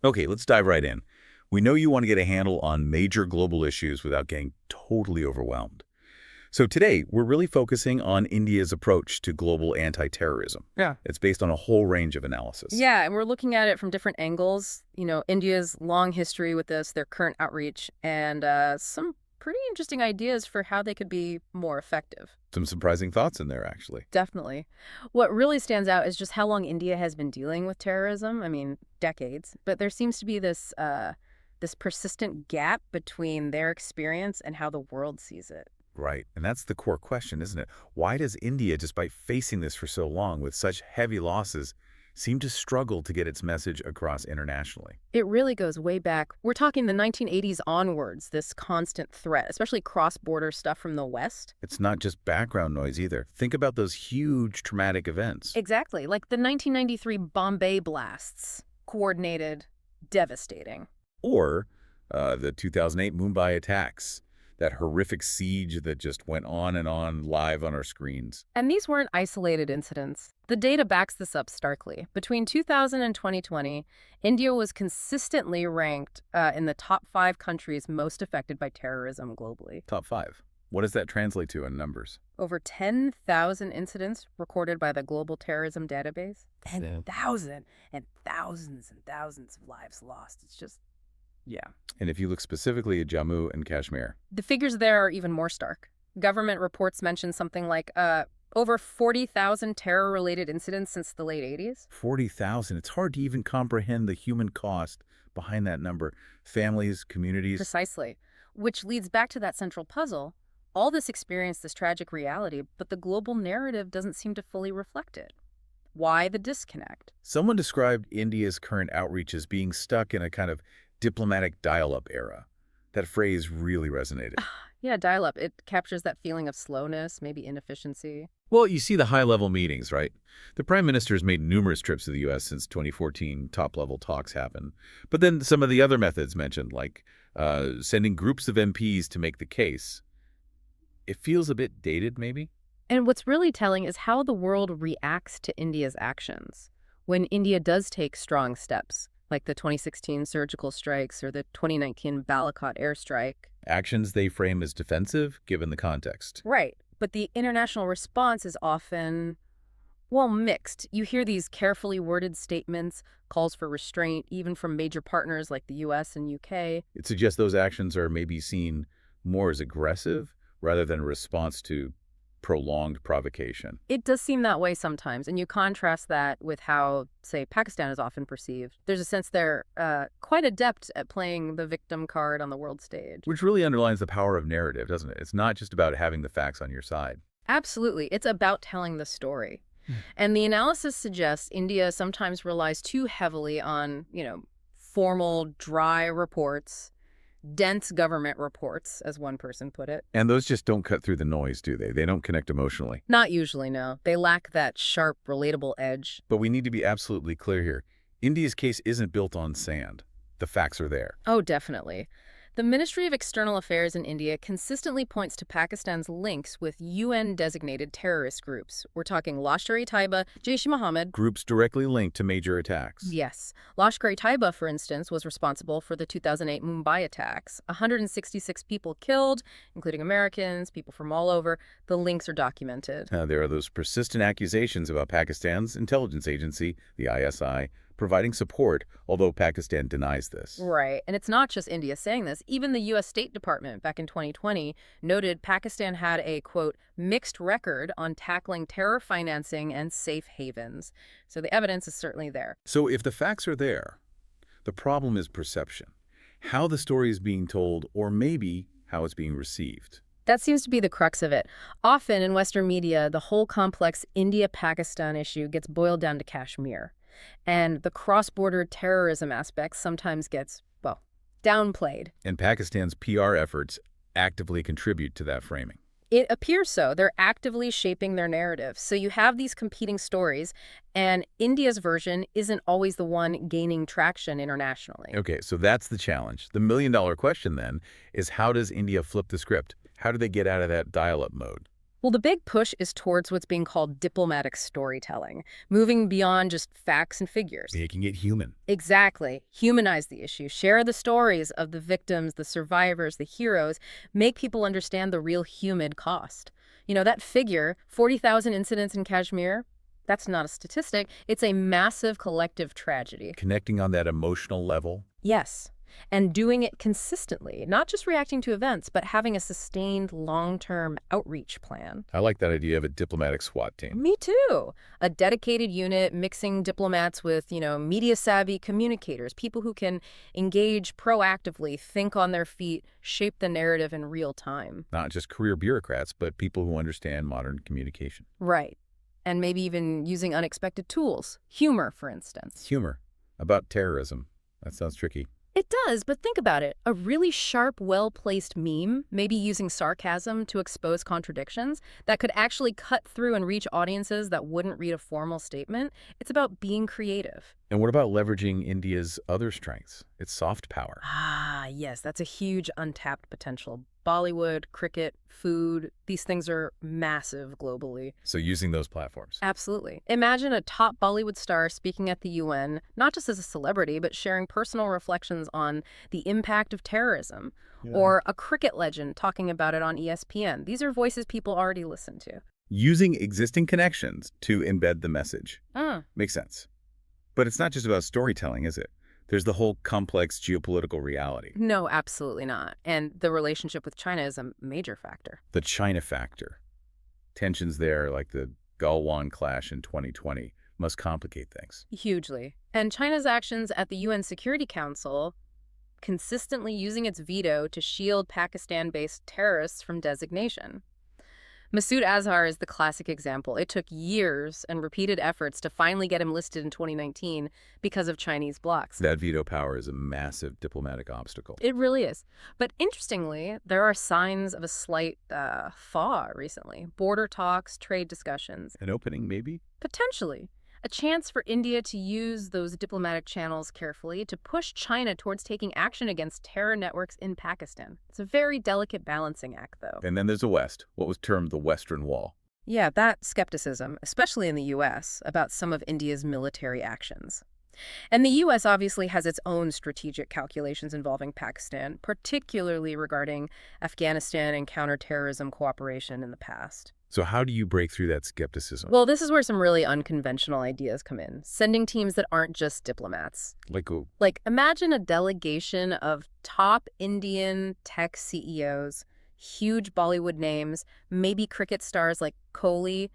Okay, let's dive right in. We know you want to get a handle on major global issues without getting totally overwhelmed. So today, we're really focusing on India's approach to global anti-terrorism. Yeah. It's based on a whole range of analysis. Yeah, and we're looking at it from different angles. India's long history with this, their current outreach, and some pretty interesting ideas for how they could be more effective. Some surprising thoughts in there, actually. Definitely. What really stands out is just how long India has been dealing with terrorism. I mean, decades. But there seems to be this persistent gap between their experience and how the world sees it. Right, and that's the core question, isn't it? Why does India, despite facing this for so long with such heavy losses, seem to struggle to get its message across internationally? It really goes way back. We're talking the 1980s onwards, this constant threat, especially cross-border stuff from the West. It's not just background noise either. Think about those huge traumatic events. Exactly, like the 1993 Bombay blasts. Coordinated, devastating. Or the 2008 Mumbai attacks, that horrific siege that just went on and on live on our screens. And these weren't isolated incidents. The data backs this up starkly. Between 2000 and 2020, India was consistently ranked in the top 5 countries most affected by terrorism globally. Top 5. What does that translate to in numbers? Over 10,000 incidents recorded by the Global Terrorism Database. 10,000 and thousands of lives lost. It's just, yeah. And if you look specifically at Jammu and Kashmir, The figures there are even more stark. Government reports mention something like over 40,000 terror-related incidents since the late 80s. 40,000. It's hard to even comprehend the human cost behind that number. Families, communities. Precisely. Which leads back to that central puzzle. All this experience, this tragic reality, but the global narrative doesn't seem to fully reflect it. Why the disconnect? Someone described India's current outreach as being stuck in a kind of diplomatic dial-up era. That phrase really resonated. Yeah, dial-up. It captures that feeling of slowness, maybe inefficiency. Well, you see the high-level meetings, right? The Prime Minister's made numerous trips to the U.S. since 2014 top-level talks happened. But then some of the other methods mentioned, like sending groups of MPs to make the case, it feels a bit dated, maybe? And what's really telling is how the world reacts to India's actions. When India does take strong steps, like the 2016 surgical strikes or the 2019 Balakot airstrike. Actions they frame as defensive, given the context. Right. But the international response is often, well, mixed. You hear these carefully worded statements, calls for restraint, even from major partners like the US and UK. It suggests those actions are maybe seen more as aggressive rather than a response to prolonged provocation. It does seem that way sometimes, and you contrast that with how, say, Pakistan is often perceived. There's a sense they're quite adept at playing the victim card on the world stage. Which really underlines the power of narrative, doesn't it? It's not just about having the facts on your side. Absolutely. It's about telling the story. And the analysis suggests India sometimes relies too heavily on, formal, dry reports, dense government reports, as one person put it. And those just don't cut through the noise, do they? They don't connect emotionally. Not usually, no. They lack that sharp, relatable edge. But we need to be absolutely clear here. India's case isn't built on sand. The facts are there. Oh, definitely. The Ministry of External Affairs in India consistently points to Pakistan's links with UN-designated terrorist groups. We're talking Lashkar-e-Taiba, Jaish-e-Mohammed. Groups directly linked to major attacks. Yes. Lashkar-e-Taiba, for instance, was responsible for the 2008 Mumbai attacks. 166 people killed, including Americans, people from all over. The links are documented. There are those persistent accusations about Pakistan's intelligence agency, the ISI, providing support, although Pakistan denies this. Right. And it's not just India saying this. Even the U.S. State Department back in 2020 noted Pakistan had a, quote, mixed record on tackling terror financing and safe havens. So the evidence is certainly there. So if the facts are there, the problem is perception. How the story is being told, or maybe how it's being received. That seems to be the crux of it. Often in Western media, the whole complex India-Pakistan issue gets boiled down to Kashmir. And the cross-border terrorism aspect sometimes gets, well, downplayed. And Pakistan's PR efforts actively contribute to that framing. It appears so. They're actively shaping their narrative. So you have these competing stories, and India's version isn't always the one gaining traction internationally. Okay, so that's the challenge. The million-dollar question then is, how does India flip the script? How do they get out of that dial-up mode? Well, the big push is towards what's being called diplomatic storytelling, moving beyond just facts and figures. Making it human. Exactly. Humanize the issue. Share the stories of the victims, the survivors, the heroes. Make people understand the real human cost. You know, that figure, 40,000 incidents in Kashmir, that's not a statistic. It's a massive collective tragedy. Connecting on that emotional level. Yes. And doing it consistently, not just reacting to events, but having a sustained long-term outreach plan. I like that idea of a diplomatic SWAT team. Me too. A dedicated unit mixing diplomats with, media-savvy communicators, people who can engage proactively, think on their feet, shape the narrative in real time. Not just career bureaucrats, but people who understand modern communication. Right. And maybe even using unexpected tools. Humor, for instance. Humor. About terrorism. That sounds tricky. It does, but think about it. A really sharp, well-placed meme, maybe using sarcasm to expose contradictions, that could actually cut through and reach audiences that wouldn't read a formal statement. It's about being creative. And what about leveraging India's other strengths, its soft power? Ah, yes, that's a huge untapped potential. Bollywood, cricket, food, these things are massive globally. So using those platforms. Absolutely. Imagine a top Bollywood star speaking at the UN, not just as a celebrity, but sharing personal reflections on the impact of terrorism. Yeah. Or a cricket legend talking about it on ESPN. These are voices people already listen to. Using existing connections to embed the message. Makes sense. But it's not just about storytelling, is it? There's the whole complex geopolitical reality. No, absolutely not. And the relationship with China is a major factor. The China factor. Tensions there, like the Galwan clash in 2020, must complicate things. Hugely. And China's actions at the UN Security Council, consistently using its veto to shield Pakistan-based terrorists from designation. Masood Azhar is the classic example. It took years and repeated efforts to finally get him listed in 2019 because of Chinese blocks. That veto power is a massive diplomatic obstacle. It really is. But interestingly, there are signs of a slight thaw recently. Border talks, trade discussions. An opening, maybe? Potentially. A chance for India to use those diplomatic channels carefully to push China towards taking action against terror networks in Pakistan. It's a very delicate balancing act, though. And then there's the West, what was termed the Western Wall. Yeah, that skepticism, especially in the U.S., about some of India's military actions. And the U.S. obviously has its own strategic calculations involving Pakistan, particularly regarding Afghanistan and counterterrorism cooperation in the past. So how do you break through that skepticism? Well, this is where some really unconventional ideas come in. Sending teams that aren't just diplomats. Like who? Like, imagine a delegation of top Indian tech CEOs, huge Bollywood names, maybe cricket stars like Kohli,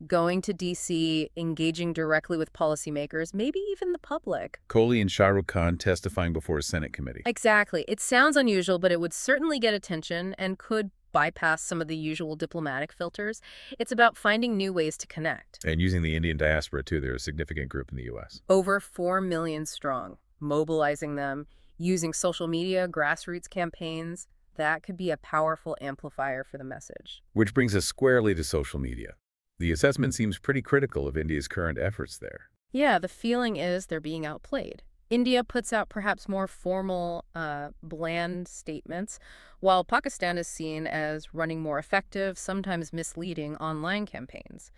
going to D.C., engaging directly with policymakers, maybe even the public. Kohli and Shah Rukh Khan testifying before a Senate committee. Exactly. It sounds unusual, but it would certainly get attention and could bypass some of the usual diplomatic filters. It's about finding new ways to connect. And using the Indian diaspora, too. They're a significant group in the U.S. Over 4 million strong. Mobilizing them, using social media, grassroots campaigns. That could be a powerful amplifier for the message. Which brings us squarely to social media. The assessment seems pretty critical of India's current efforts there. Yeah, the feeling is they're being outplayed. India puts out perhaps more formal, bland statements, while Pakistan is seen as running more effective, sometimes misleading online campaigns.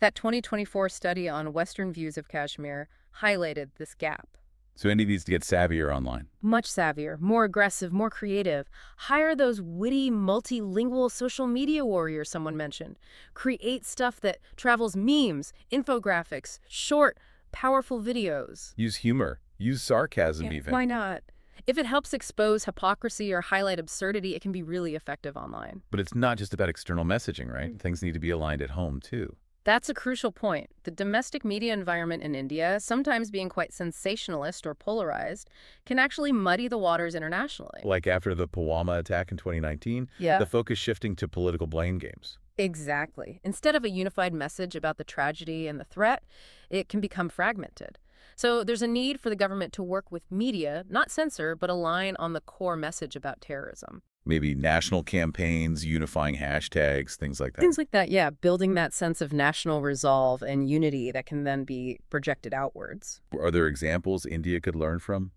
That 2024 study on Western views of Kashmir highlighted this gap. So India needs to get savvier online. Much savvier, more aggressive, more creative. Hire those witty, multilingual social media warriors someone mentioned. Create stuff that travels memes, infographics, short, powerful videos. Use humor. Use sarcasm even. Why not? If it helps expose hypocrisy or highlight absurdity, it can be really effective online. But it's not just about external messaging, right? Things need to be aligned at home, too. That's a crucial point. The domestic media environment in India, sometimes being quite sensationalist or polarized, can actually muddy the waters internationally. Like after the Pulwama attack in 2019, the focus shifting to political blame games. Exactly. Instead of a unified message about the tragedy and the threat, it can become fragmented. So there's a need for the government to work with media, not censor, but align on the core message about terrorism. Maybe national campaigns, unifying hashtags, things like that. Things like that, yeah. Building that sense of national resolve and unity that can then be projected outwards. Are there examples India could learn from?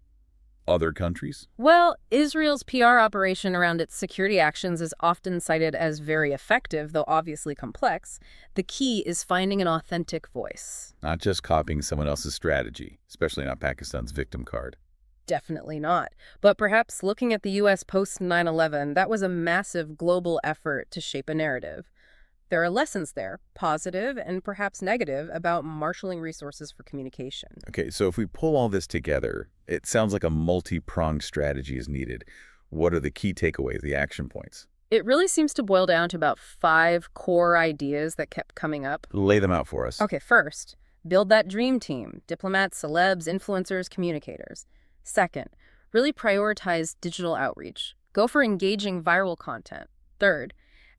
other countries? Well, Israel's PR operation around its security actions is often cited as very effective, though obviously complex. The key is finding an authentic voice. Not just copying someone else's strategy, especially not Pakistan's victim card. Definitely not. But perhaps looking at the U.S. post 9/11, that was a massive global effort to shape a narrative. There are lessons there, positive and perhaps negative, about marshaling resources for communication. Okay, so if we pull all this together, it sounds like a multi-pronged strategy is needed. What are the key takeaways, the action points? It really seems to boil down to about 5 core ideas that kept coming up. Lay them out for us. Okay, first, build that dream team: diplomats, celebs, influencers, communicators. Second, really prioritize digital outreach. Go for engaging viral content. Third,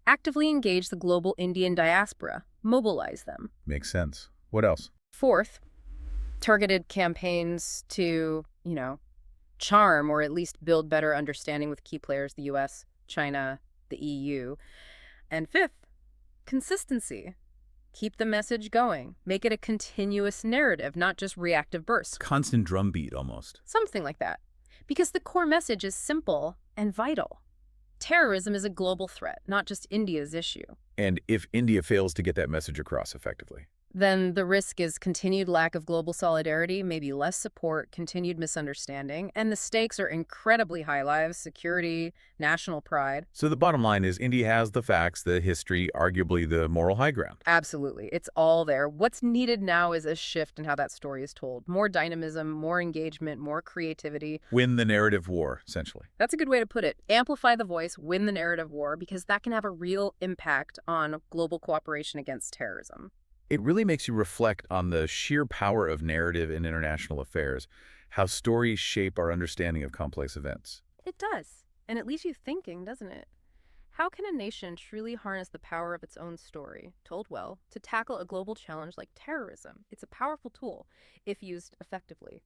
actively engage the global Indian diaspora. Mobilize them. Makes sense. What else? Fourth, targeted campaigns to, charm or at least build better understanding with key players, the US, China, the EU. And fifth, consistency. Keep the message going. Make it a continuous narrative, not just reactive bursts. Constant drumbeat, almost. Something like that. Because the core message is simple and vital. Terrorism is a global threat, not just India's issue. And if India fails to get that message across effectively? Then the risk is continued lack of global solidarity, maybe less support, continued misunderstanding, and the stakes are incredibly high: lives, security, national pride. So the bottom line is India has the facts, the history, arguably the moral high ground. Absolutely. It's all there. What's needed now is a shift in how that story is told. More dynamism, more engagement, more creativity. Win the narrative war, essentially. That's a good way to put it. Amplify the voice, win the narrative war, because that can have a real impact on global cooperation against terrorism. It really makes you reflect on the sheer power of narrative in international affairs, how stories shape our understanding of complex events. It does. And it leaves you thinking, doesn't it? How can a nation truly harness the power of its own story, told well, to tackle a global challenge like terrorism? It's a powerful tool if used effectively.